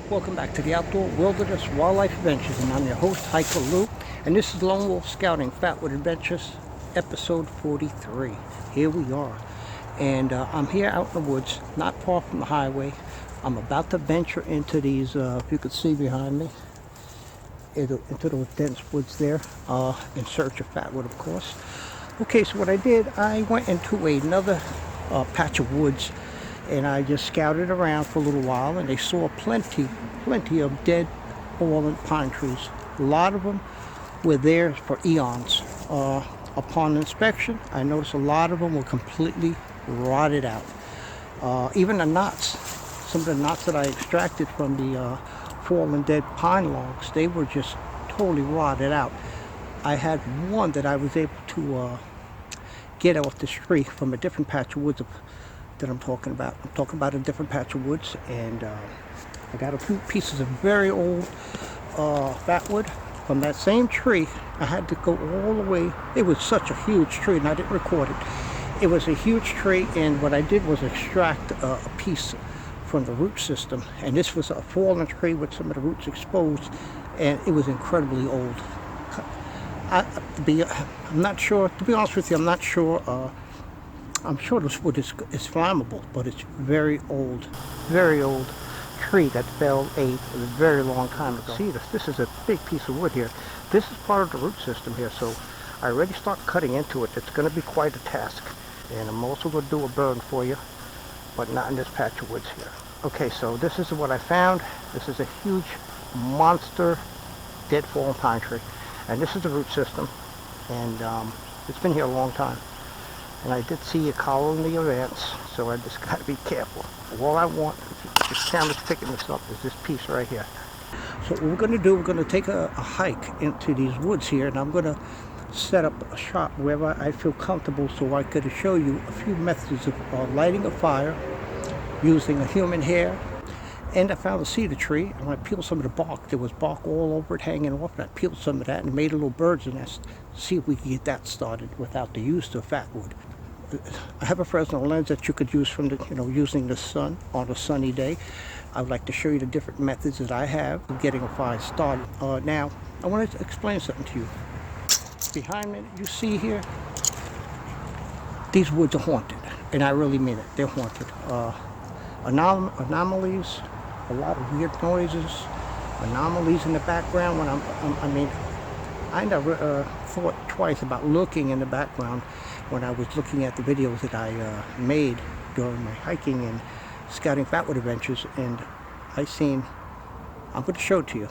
Welcome back to the Outdoor Wilderness Wildlife Adventures, and I'm your host, Hiker Lou, and this is Lone Wolf Scouting Fatwood Adventures, episode 43. Here we are, and I'm here out in the woods, not far from the highway. I'm about to venture into these, if you can see behind me, into those dense woods there, in search of fatwood, of course. Okay, so what I did, I went into another patch of woods, and I just scouted around for a little while, and they saw plenty of dead, fallen pine trees. A lot of them were there for eons. Upon inspection, I noticed a lot of them were completely rotted out. Even the knots, some of the knots that I extracted from the fallen dead pine logs, they were just totally rotted out. I had one that I was able to get off this tree from a different patch of woods that I'm talking about. I'm talking about a different patch of woods, and I got a few pieces of very old fatwood from that same tree. I had to go all the way. It was such a huge tree, and I didn't record it. It was a huge tree, and what I did was extract a piece from the root system, and this was a fallen tree with some of the roots exposed, and it was incredibly old. I'm not sure, to be honest with you, I'm not sure. I'm sure this wood is flammable, but it's very old tree that fell a very long time ago. See this is a big piece of wood here. This is part of the root system here, so I already start cutting into it. It's going to be quite a task, and I'm also going to do a burn for you, but not in this patch of woods here. Okay, so this is what I found. This is a huge monster dead fallen pine tree, and this is the root system, and it's been here a long time. And I did see a colony of ants, so I just got to be careful. All I want, if this camera's picking this up, is this piece right here. So what we're going to do, we're going to take a hike into these woods here, and I'm going to set up a shop wherever I feel comfortable, so I could show you a few methods of lighting a fire using a human hair. And I found a cedar tree, and I peeled some of the bark. There was bark all over it hanging off, and I peeled some of that and made a little bird's nest to see if we could get that started without the use of fatwood. I have a Fresnel lens that you could use from using the sun on a sunny day. I would like to show you the different methods that I have of getting a fire started. Now, I want to explain something to you. Behind me, you see here, these woods are haunted, and I really mean it. They're haunted. Anomalies, a lot of weird noises, anomalies in the background. I never thought twice about looking in the background when I was looking at the videos that I made during my hiking and scouting fatwood adventures, and I'm going to show it to you.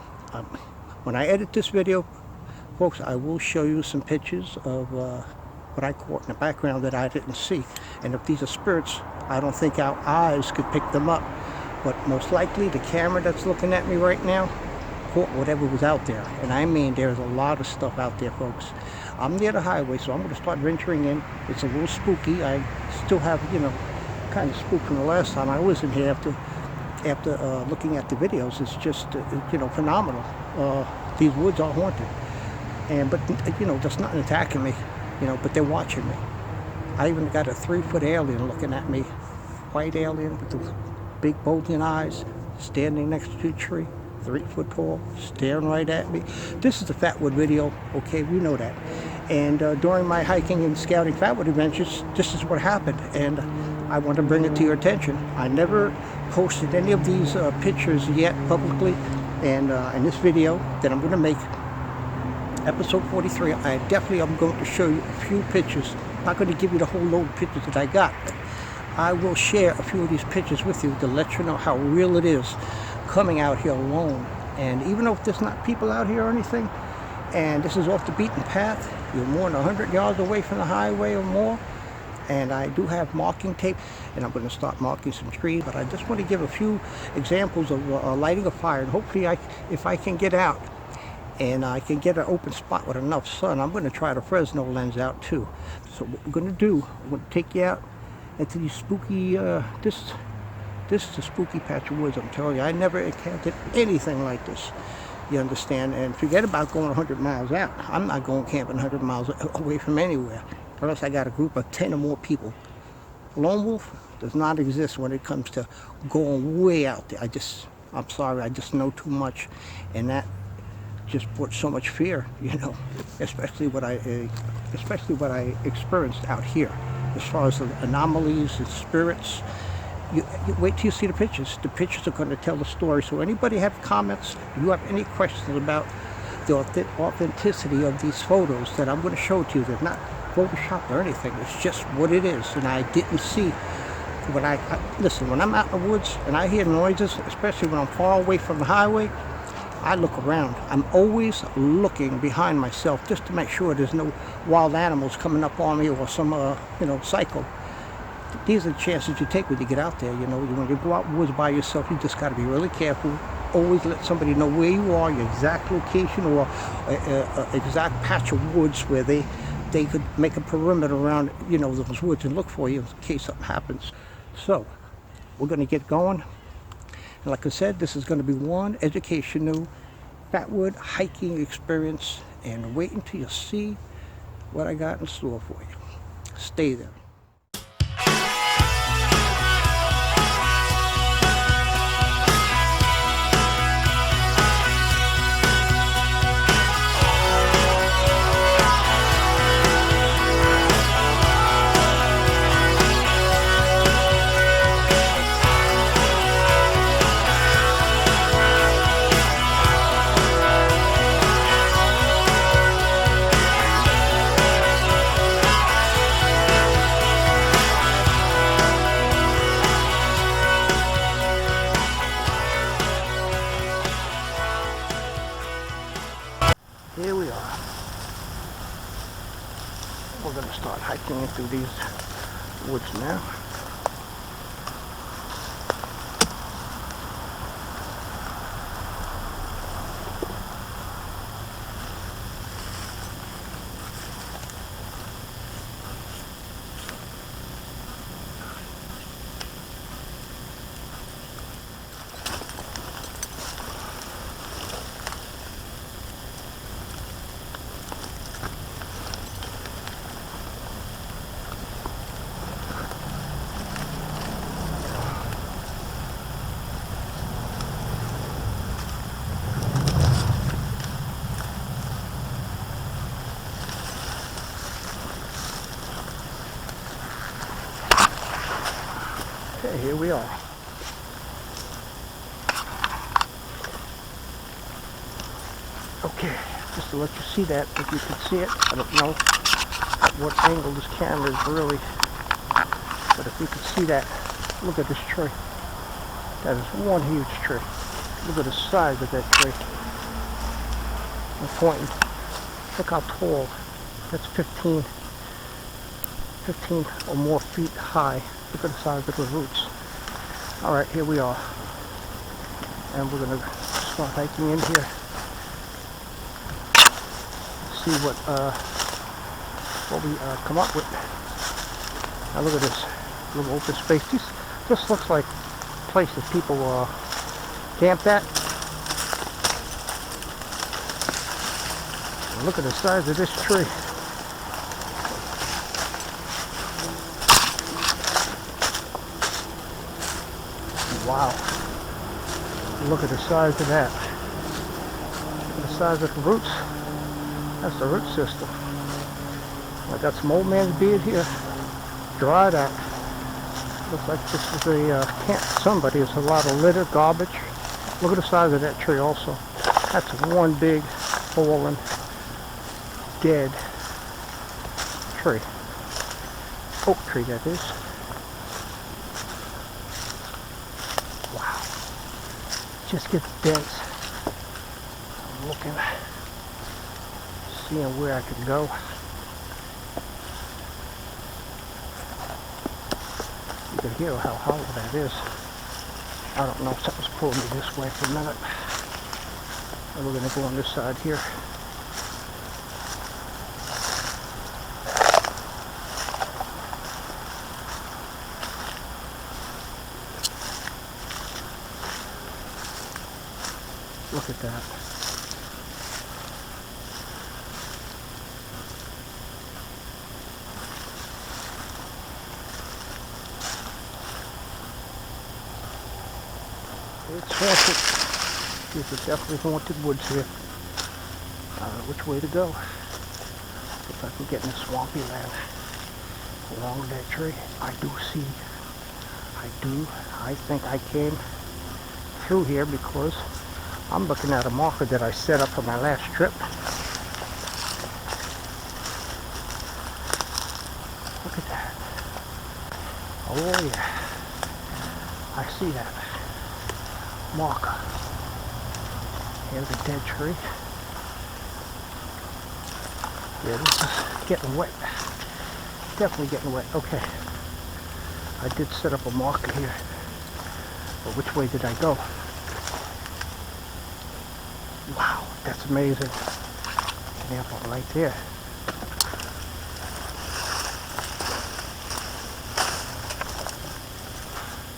When I edit this video, folks, I will show you some pictures of what I caught in the background that I didn't see. And if these are spirits, I don't think our eyes could pick them up. But most likely the camera that's looking at me right now caught whatever was out there. And I mean, there's a lot of stuff out there, folks. I'm near the highway, so I'm going to start venturing in. It's a little spooky. I still have, kind of spooked from the last time I was in here after looking at the videos. It's just, phenomenal. These woods are haunted. But there's nothing attacking me, but they're watching me. I even got a 3-foot alien looking at me. White alien with the big bulging eyes, standing next to a tree, 3 foot tall, staring right at me. This is the fatwood video, okay, we know that. And during my hiking and scouting fatwood adventures, this is what happened, and I want to bring it to your attention. I never posted any of these pictures yet publicly, and in this video that I'm going to make, episode 43, I definitely am going to show you a few pictures. I'm not going to give you the whole load of pictures that I got, but I will share a few of these pictures with you to let you know how real it is coming out here alone. And even though there's not people out here or anything, and this is off the beaten path, you're more than 100 yards away from the highway or more, and I do have marking tape, and I'm going to start marking some trees. But I just want to give a few examples of lighting a fire, and hopefully if I can get out and I can get an open spot with enough sun, I'm going to try the Fresnel lens out too. So what we're going to do, I'm going to take you out into these spooky, this is a spooky patch of woods, I'm telling you. I never encountered anything like this, you understand? And forget about going 100 miles out. I'm not going camping 100 miles away from anywhere, unless I got a group of 10 or more people. Lone wolf does not exist when it comes to going way out there. I'm sorry, I just know too much, and that just brought so much fear, especially what I experienced out here, as far as the anomalies and spirits. You wait till you see the pictures. The pictures are going to tell the story. So anybody have comments, you have any questions about the authenticity of these photos that I'm going to show to you, they're not photoshopped or anything. It's just what it is. And I didn't see, listen, when I'm out in the woods and I hear noises, especially when I'm far away from the highway, I look around. I'm always looking behind myself just to make sure there's no wild animals coming up on me or some, psycho. These are the chances you take when you get out there. When you go out in the woods by yourself, you just got to be really careful. Always let somebody know where you are, your exact location, or exact patch of woods where they could make a perimeter around, those woods and look for you in case something happens. So, we're going to get going. And like I said, this is going to be one educational Fatwood hiking experience. And wait until you see what I got in store for you. Stay there. Here we are. We're going to start hiking into these woods now. Okay, here we are. Okay, just to let you see that, if you can see it, I don't know at what angle this camera is really, but if you can see that, look at this tree. That is one huge tree. Look at the size of that tree. I'm pointing. Look how tall. That's 15 or more feet high. Look at the size of the roots. Alright, here we are. And we're going to start hiking in here. See what we come up with. Now look at this little open space. This looks like places people camped at. And look at the size of this tree. Wow. Look at the size of that. Look at the size of the roots. That's the root system. I got some old man's beard here. Dried out. Looks like this is a camp for somebody. There's a lot of litter, garbage. Look at the size of that tree also. That's one big, fallen, dead tree. Oak tree, that is. Wow. It just gets dense. I'm looking, seeing where I can go. You can hear how hollow that is. I don't know, something's pulling me this way for a minute. And we're going to go on this side here. Look at that. It's It's haunted. This is definitely haunted woods here. I don't know which way to go. If I can get in the swampy land along that tree. I think I came through here because I'm looking at a marker that I set up for my last trip. Look at that. Oh yeah. I see that marker. Here's a dead tree. Yeah, this is getting wet. Definitely getting wet. Okay. I did set up a marker here. But which way did I go? Wow, that's amazing. An apple right there.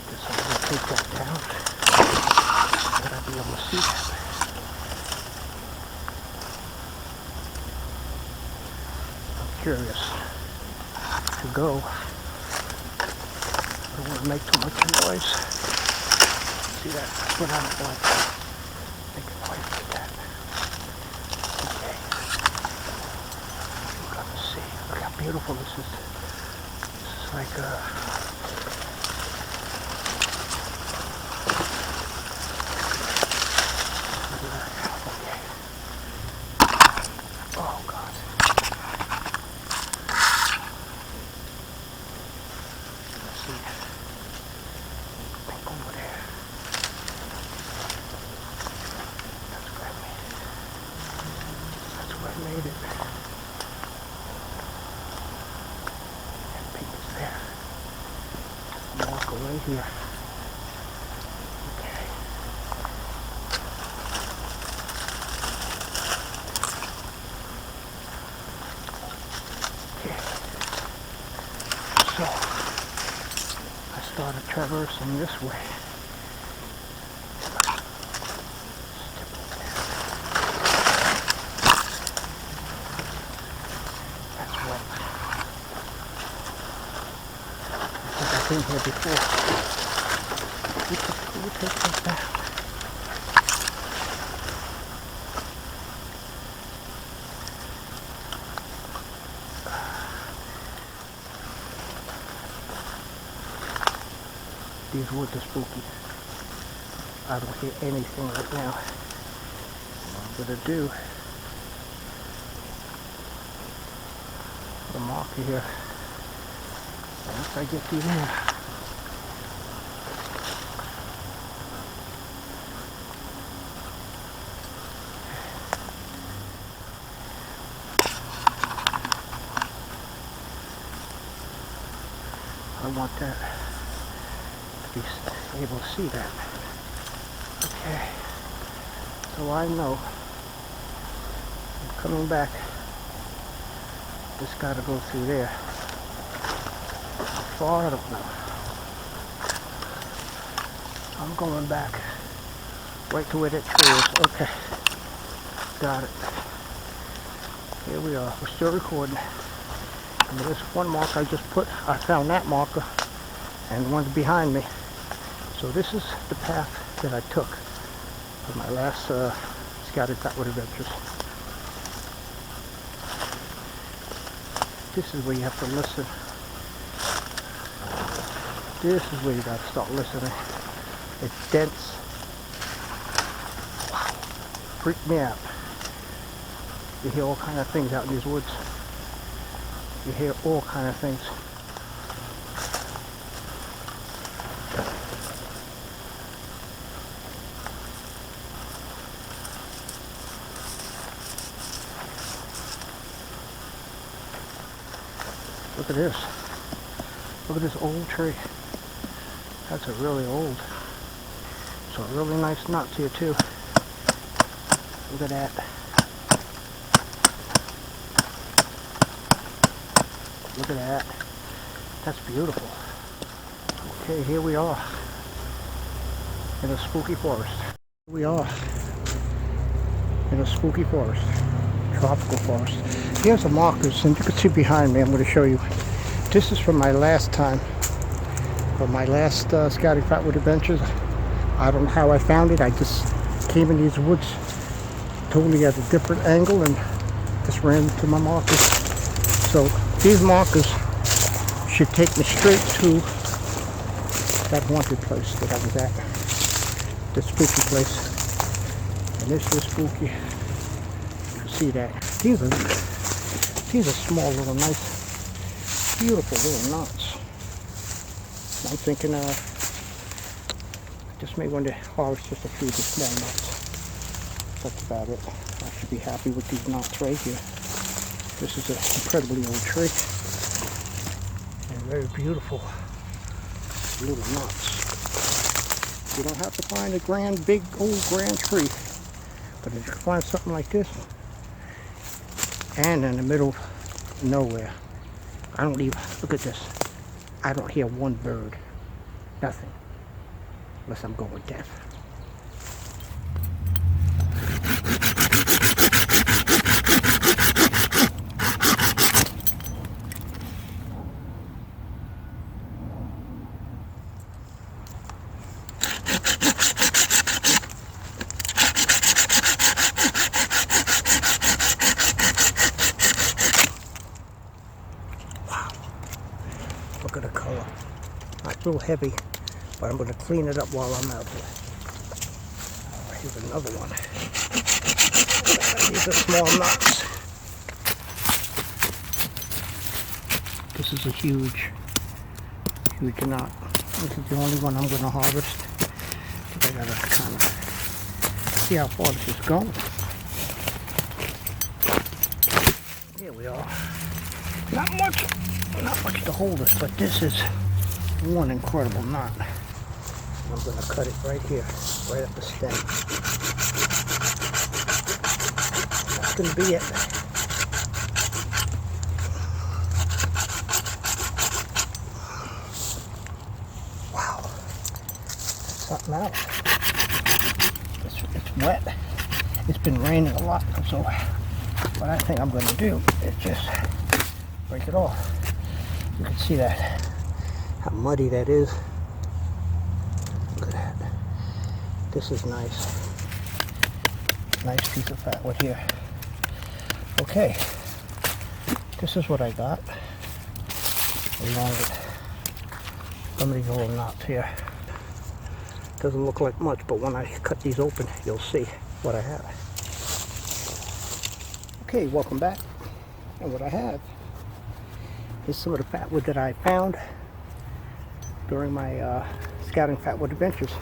Guess I'm going to take that down. Would I be able to see that? I'm curious to go. I don't want to make too much noise. See that? That's what I don't like. Making noise like that. Okay. We're gonna see. Look how beautiful this is. This is like okay. Oh God. Let's see. Think over there. That's where I made it. That's where I made it. That pink is there. Walk away here. Okay. Okay. So I started traversing this way. Step over there. That's wet. I think I've been here before. We take this down. These woods are spooky. I don't hear anything right now. What I'm gonna do, the marker here. Once I get through there, I want that to be able to see that. Okay, so I know I'm coming back. Just gotta go through there. How far? I don't know. I'm going back right to where that tree is. Okay, got it. Here we are. We're still recording. And there's one mark I just put. I found that marker, and the one's behind me. So this is the path that I took for my last Scouting Fatwood Adventures. This is where you have to listen. This is where you got to start listening. It's dense. Wow. Freaked me out. You hear all kind of things out in these woods. You hear all kind of things. Look at this. Look at this old tree. That's a really old. So a really nice nuts here too. Look at that. Look at that. That's beautiful. Okay, here we are in a spooky forest. Here we are in a spooky forest, tropical forest. Here's the markers, and you can see behind me. I'm going to show you. This is from my last time, from my last Scouting Fatwood Adventures. I don't know how I found it. I just came in these woods totally at a different angle and just ran to my markers. So these markers should take me straight to that haunted place that I was at. The spooky place. And this is spooky. You can see that. These are small little nice, beautiful little knots. I'm thinking I just may want to harvest just a few of the small knots. That's about it. I should be happy with these knots right here. This is an incredibly old tree. And very beautiful little knots. You don't have to find a big old grand tree. But if you find something like this, and in the middle of nowhere, I don't even, look at this. I don't hear one bird. Nothing. Unless I'm going deaf. Look at the color. Not real heavy, but I'm going to clean it up while I'm out here. Here's another one. These are small knots. This is a huge knot. This is the only one I'm going to harvest. I got to kind of see how far this is going. Here we are. Not much to hold it, but this is one incredible knot. I'm going to cut it right here, right at the stem. That's going to be it. Wow. That's something else. It's wet. It's been raining a lot, so what I think I'm going to do is just break it off. You can see that, how muddy that is. Look at that. This is nice. Nice piece of fatwood here. Okay, this is what I got, along with some of these little knots here. Doesn't look like much, but when I cut these open, you'll see what I have. Okay, welcome back. And what I have is some of the fatwood that I found during my Scouting Fatwood Adventures.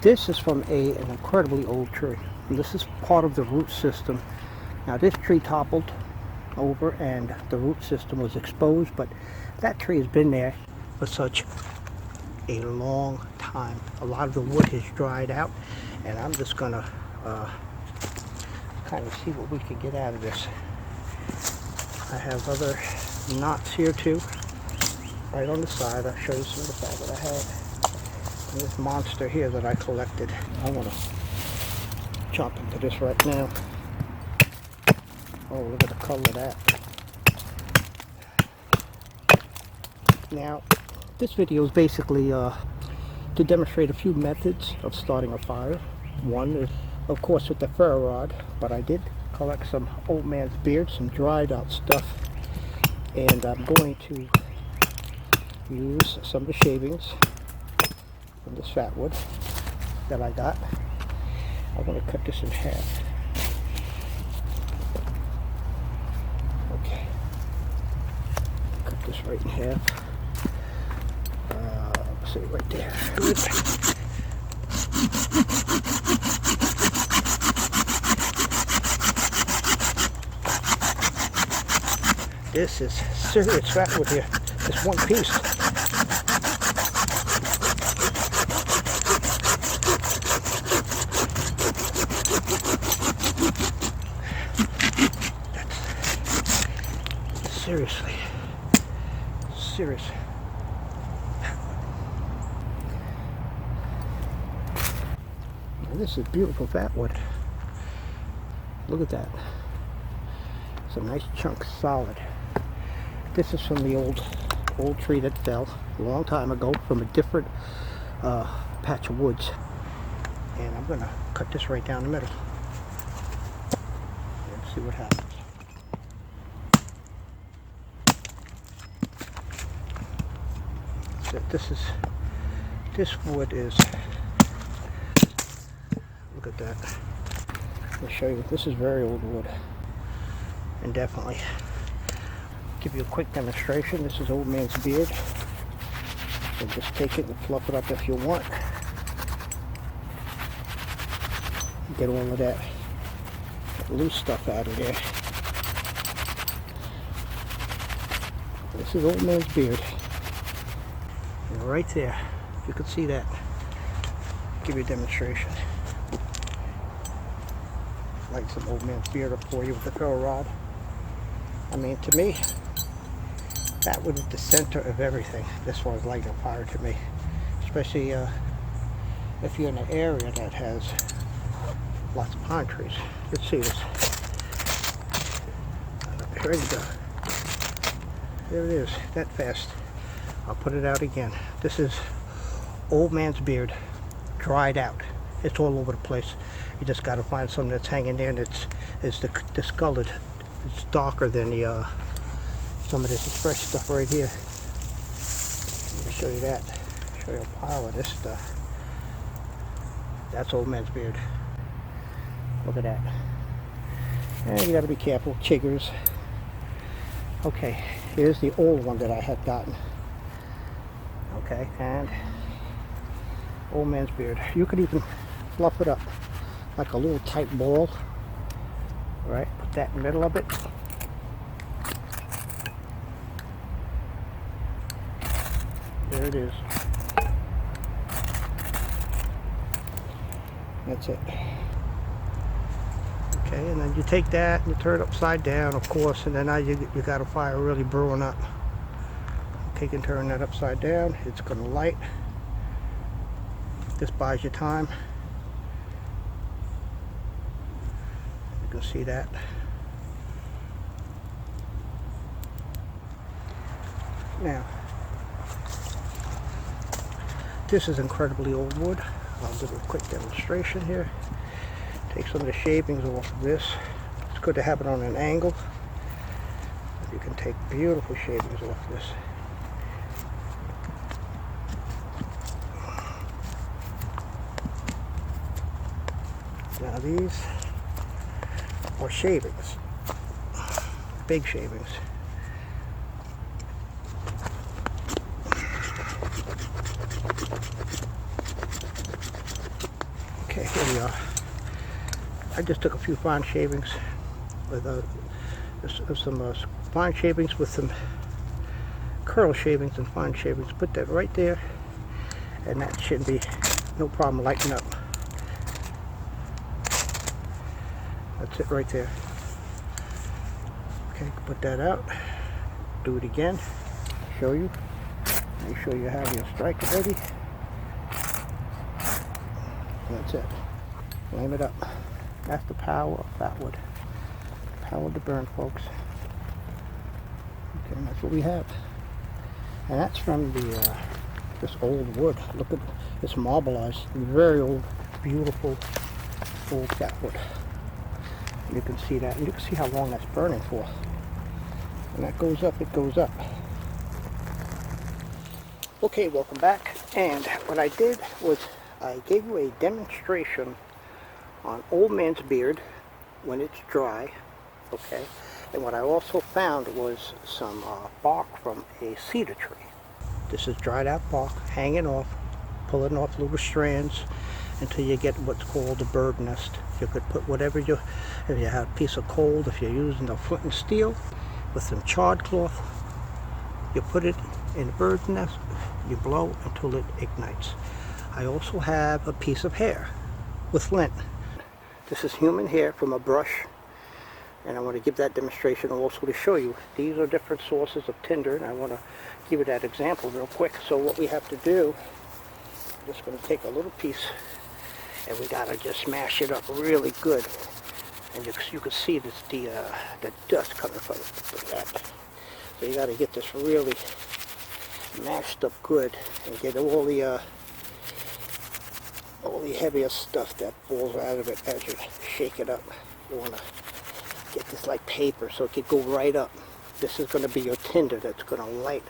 This is from an incredibly old tree. And this is part of the root system. Now this tree toppled over and the root system was exposed, but that tree has been there for such a long time. A lot of the wood has dried out, and I'm just gonna kind of see what we can get out of this. I have other knots here too, right on the side. I'll show you some of the fatwood I have. And this monster here that I collected. I want to jump into this right now. Oh, look at the color of that. Now, this video is basically to demonstrate a few methods of starting a fire. One is, of course, with the ferro rod, but I did collect some old man's beard, some dried out stuff, and I'm going to use some of the shavings from this fatwood that I got. I'm going to cut this in half. Okay, cut this right in half. See right there. This is serious fatwood here. Just one piece. Seriously. Serious. Now this is beautiful fatwood. Look at that. It's a nice chunk, solid. This is from the old tree that fell a long time ago from a different patch of woods. And I'm gonna cut this right down the middle and see what happens. So this wood is, look at that. I'll show you, this is very old wood. And definitely give you a quick demonstration. This is old man's beard. So just take it and fluff it up if you want. Get all of that loose stuff out of there. This is old man's beard. And right there, if you can see that, give you a demonstration. Like some old man's beard up for you with the ferro rod. I mean, to me, that was at the center of everything. This was lighting a fire to me, especially if you're in an area that has lots of pine trees. Let's see this. Here we go. There it is, that fast. I'll put it out again. This is old man's beard, dried out. It's all over the place. You just got to find something that's hanging there, and it's discolored. It's darker than the some of this fresh stuff right here. Let me show you that. Show you a pile of this stuff. That's old man's beard. Look at that. And you got to be careful. Chiggers. Okay, here's the old one that I had gotten. Okay, and old man's beard. You could even fluff it up like a little tight ball. Right, put that in the middle of it. There it is. That's it. Okay, and then you take that and you turn it upside down, of course, and then now you got a fire really brewing up. Okay, you can turn that upside down. It's going to light. This buys you time. You can see that. Now, this is incredibly old wood. I'll give a quick demonstration here. Take some of the shavings off of this. It's good to have it on an angle. You can take beautiful shavings off this. Now these are shavings, big shavings. Okay, here we are. I just took a few fine shavings with some fine shavings with some curl shavings and fine shavings. Put that right there, and that should be no problem lighting up. That's it right there. Okay, put that out. Do it again. Show you. Make sure you have your striker ready. That's it. Flame it up. That's the power of Fatwood. Power to burn, folks. Okay, and that's what we have. And that's from this old wood. Look at it's marbleized. Very old, beautiful old Fatwood. You can see that, and you can see how long that's burning for. When that goes up, it goes up. Okay, welcome back. And what I did was I gave you a demonstration on old man's beard when it's dry. Okay, and what I also found was some bark from a cedar tree. This is dried out bark, hanging off, pulling off little strands until you get what's called a bird nest. You could put whatever if you have a piece of coal, if you're using a flint and steel with some charred cloth, you put it in a bird's nest, you blow until it ignites. I also have a piece of hair with lint. This is human hair from a brush, and I want to give that demonstration also to show you. These are different sources of tinder, and I want to give you that example real quick. So what we have to do, I'm just going to take a little piece, and we got to just smash it up really good. And you can see this, the dust coming from that. So you got to get this really mashed up good and get all the all the heavier stuff that falls out of it as you shake it up. You want to get this like paper so it can go right up. This is going to be your tinder that's going to light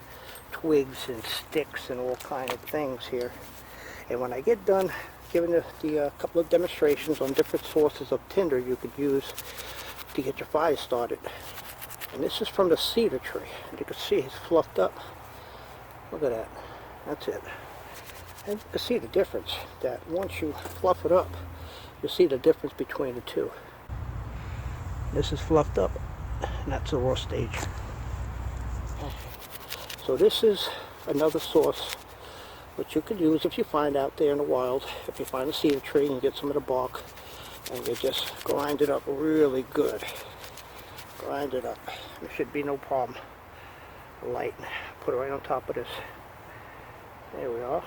twigs and sticks and all kind of things here. And when I get done giving the couple of demonstrations on different sources of tinder you could use to get your fire started. And this is from the cedar tree. And you can see it's fluffed up. Look at that. That's it. And you can see the difference, that once you fluff it up, you'll see the difference between the two. This is fluffed up, and that's the raw stage. So this is another source which you could use if you find out there in the wild. If you find a cedar tree and get some of the bark, and you just grind it up really good. Grind it up. There should be no problem. Light. Put it right on top of this. There we are.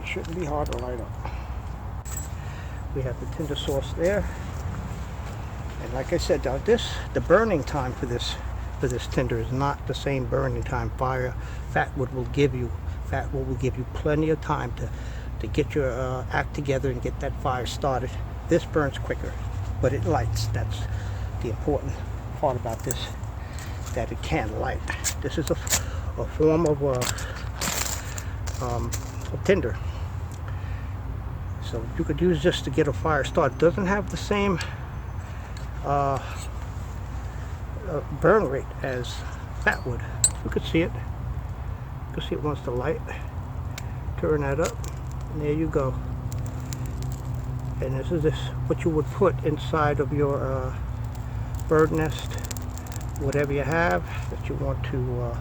It shouldn't be hard to light up. We have the tinder source there. And like I said, the burning time for this tinder is not the same burning time fatwood will give you. Fatwood will give you plenty of time to get your act together and get that fire started. This burns quicker, but it lights. That's the important part about this, that it can light. This is a form of tinder. So you could use this to get a fire started. It doesn't have the same burn rate as fatwood. You could see it. You can see it wants to light. Turn that up, and there you go. And this is what you would put inside of your bird nest, whatever you have that you want to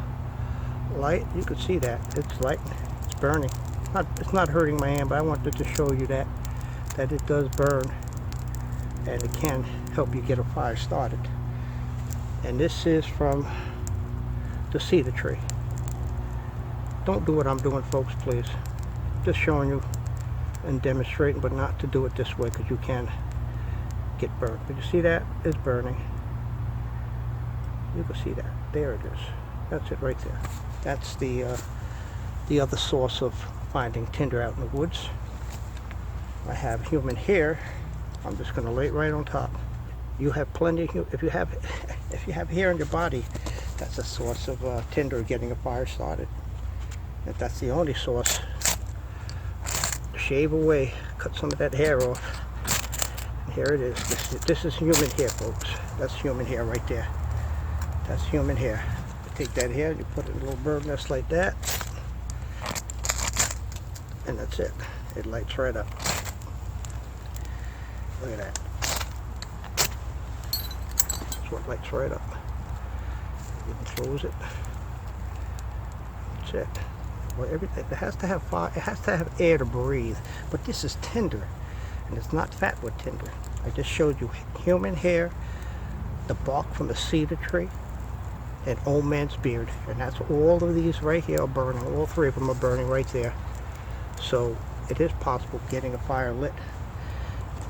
light. You can see that it's light, it's burning. It's not hurting my hand, but I wanted to show you that it does burn, and it can help you get a fire started. And this is from the cedar tree. Don't do what I'm doing, folks, please. Just showing you and demonstrating, but not to do it this way, because you can get burnt. But you see that? It's burning. You can see that. There it is. That's it right there. That's the other source of finding tinder out in the woods. I have human hair. I'm just going to lay it right on top. You have plenty of, if you have hair on your body, that's a source of tinder getting a fire started. If that's the only source, shave away, cut some of that hair off. And here it is. This is human hair, folks. That's human hair right there. That's human hair. You take that hair, you put it in a little bird nest like that, and that's it. It lights right up. Look at that. That's what lights right up. You can close it. That's it. Well, everything, it has to have fire, it has to have air to breathe. But this is tinder, and it's not fatwood tinder. I just showed you human hair, the bark from a cedar tree, and old man's beard. And that's all of these right here are burning. All three of them are burning right there. So it is possible getting a fire lit,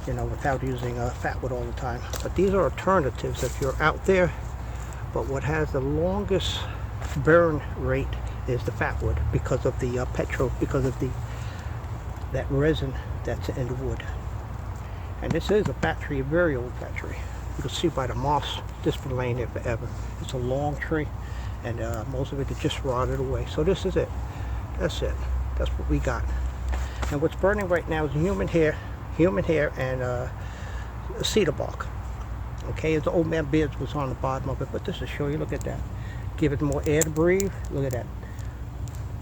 you know, without using fatwood all the time. But these are alternatives if you're out there. But what has the longest burn rate is the fatwood, because of the because of that resin that's in the wood. And this is a fat tree, a very old fat tree. You can see by the moss, this has been laying there forever. It's a long tree, and most of it is just rotted away. So this is it. That's it. That's what we got. And what's burning right now is human hair and cedar bark. Okay, the old man beard was on the bottom of it, but this will show you. Look at that. Give it more air to breathe. Look at that.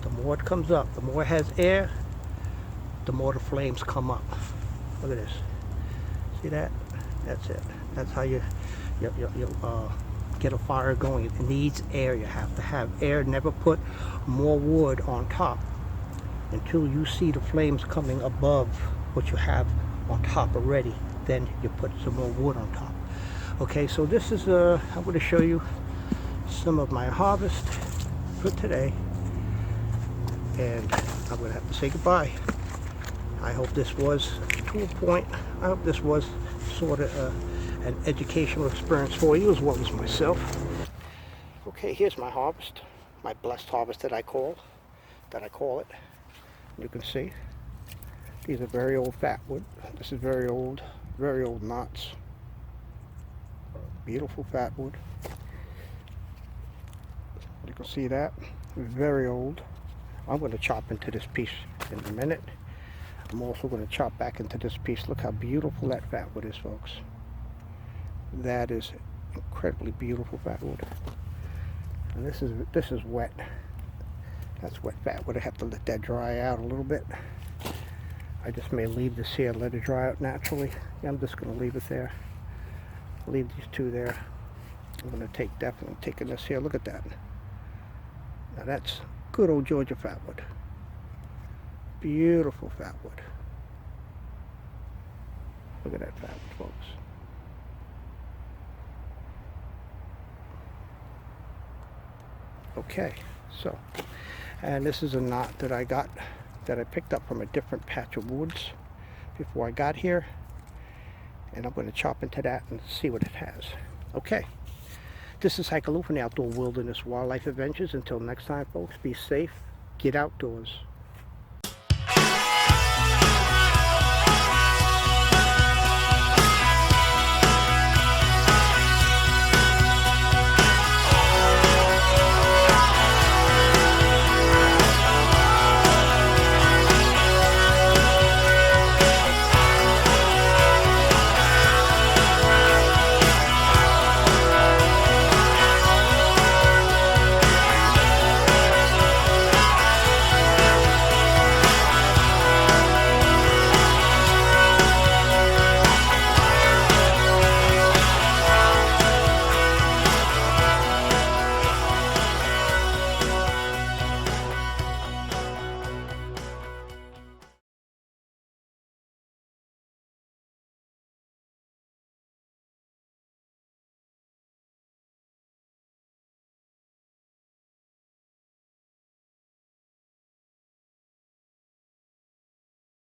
The more it comes up, the more it has air, the more the flames come up. Look at this. See that? That's it. That's how you get a fire going. It needs air. You have to have air. Never put more wood on top until you see the flames coming above what you have on top already. Then you put some more wood on top. Okay, so this is I'm going to show you some of my harvest for today, and I'm going to have to say goodbye. I hope this was to a point. I hope this was sort of an educational experience for you as well as myself. Okay, here's my harvest, my blessed harvest that I call it. You can see These are very old fatwood. This is very old knots. Beautiful fatwood. You can see that. Very old. I'm going to chop into this piece in a minute. I'm also going to chop back into this piece. Look how beautiful that fatwood is, folks. That is incredibly beautiful fatwood. And this is wet. That's wet fatwood. I have to let that dry out a little bit. I just may leave this here, let it dry out naturally. Yeah, I'm just going to leave it there. Leave these two there. I'm going to definitely taking this here. Look at that. Now that's good old Georgia fatwood. Beautiful fatwood. Look at that fatwood, folks. Okay, so, and this is a knot that I got, that I picked up from a different patch of woods before I got here. And I'm going to chop into that and see what it has. Okay. This is Hikaloo from the Outdoor Wilderness Wildlife Adventures. Until next time, folks, be safe. Get outdoors.